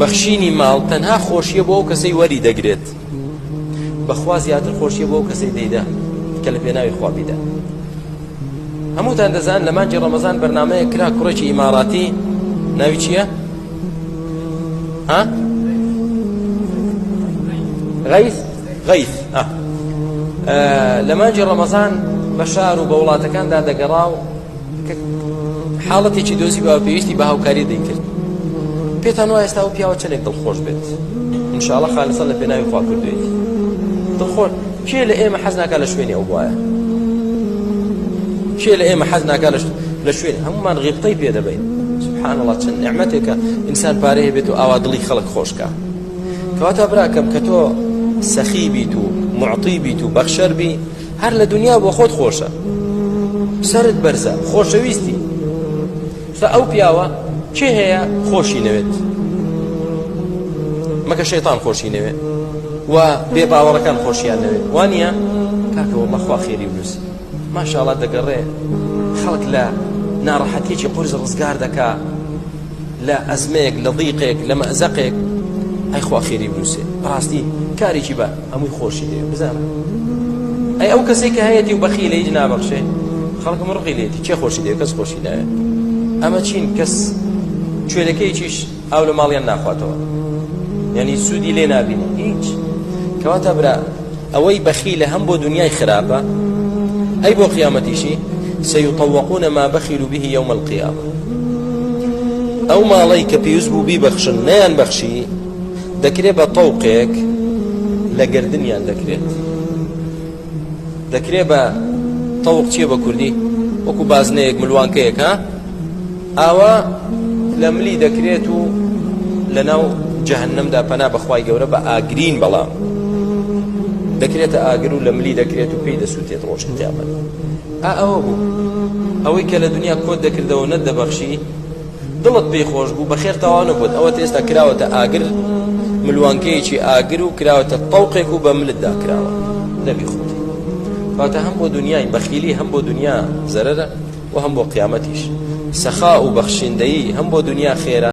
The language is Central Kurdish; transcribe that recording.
بەخشینی ماڵ تەنها خۆشیە بۆ ئەو کەسەی وەری دەگرێت، بەخوا زیاتر خۆشیە بۆ ئەو کەسەی دەیدا کە لە پێناوی خوا بیدا. هەمووتان دەزان لە مانگی ڕەمەزان بەرنامەیە کرا کوڕێکی ئیماراتی، ناوی چییە؟ غەیث. لە مانگی ڕەمەزان بە شار و بە وڵاتەکاندا دەگەڕا و حاڵەتێکی دۆزی بە پێویستی بە هاوکاری دەیکرد. پێتان وایە ئێستا ئەو پیاوە چەندێک دڵخۆش بێت، ئینشاڵڵا خالسە لە پێناوی خوا کردوێتی دڵخۆش. کێ لە ئێمە حەز ناکات لە شوێنی ئەو وایە؟ کێ لە ئێمە حەز ناکات لە شوێنی؟ هەمومان غیبتەی پێ دەبین. سبحان الله، چەند نعمەتێکە ئینسان پارەیە بێت و ئاوا دڵی خەڵک خۆشکە. کەواتە براکەم کە تۆ سەخی بیت و معطی بیت و بەخشەر بی، هەر لە دنیا بۆ خۆت خۆشە، سەرت بەرزە، خۆشەویستی. ئەو پیاوە چێ هەیە خۆشی نەوێت؟ مەکە شەیطان خۆشی نەوێت و بێ باوەڕەکان خۆشیان نەوێت، وانە کاکەوە بەخوا خێری بنووسی ماشاءالله دەگەڕێ خەڵک لە ناڕەحەتیەکی قورس ڕزگار دەکا، لە ئەزمەیەک، لە ضیقێک، لە مەزەقێک، ئەی خوا خێری بنووسێ. بەڕاستی کارێکی بە هەمووی خۆشی دەوێت. بزانە ئەی ئەو کەسێک کە هەیەی و بەخیلە هیچ نابەخشێ، خەڵکم ڕقی لێتی چێ خۆشی دەوێت؟ کەس خۆشی ناوێت. ئەمە چین؟ کەس کوێلەکەیکیش ئاو لە ماڵیان ناخواتەوە، یعنی سوودی لێ نابینێ هیچ. کەواتە برا ئەوەی بەخیلە هەم بۆ دنیای خراپە، ئەی بۆ قیامەتیشی سيطوقون ما بخلوا به يوم القيامة. ئەو ماڵەی کە پێویست بوو بیبەخشن نەیان بەخشی، دەکرێت بە تەوقێک لە گردنیان دەکرێت بە تەوق چیە بە کوردی؟ وەکو بازنەیەک، ملوانکەیەک، ئاوا لە ملی دەکرێت و لەناو جەهەنەمدا پەنا بەخوای گەورە بە ئاگرین، بەڵام دەکرێتە ئاگر و لە ملی دەکرێت و پێی دەسووتێت ڕۆژ قیامەت. ئەوە بوو ئەوەی کە لە دنیا کۆت دەکردەوە نەدەبەخشی، دڵت پێی خۆش بوو، بەخێر تەواو نەبووت. ئەوە ئێستا کراوەتە ئاگر، ملوانکەیەکی ئاگر و کراوەتە تەوقێک و بە ملتدا کراوە، نەبی خۆتی. کەواتە هەم بۆ دنیای بەخیلی، هەم بۆ دنیا زەرەرە و هەم بۆ قیامەتیش. سەخا و بەخشندەیی هەم بۆ دنیا خێرە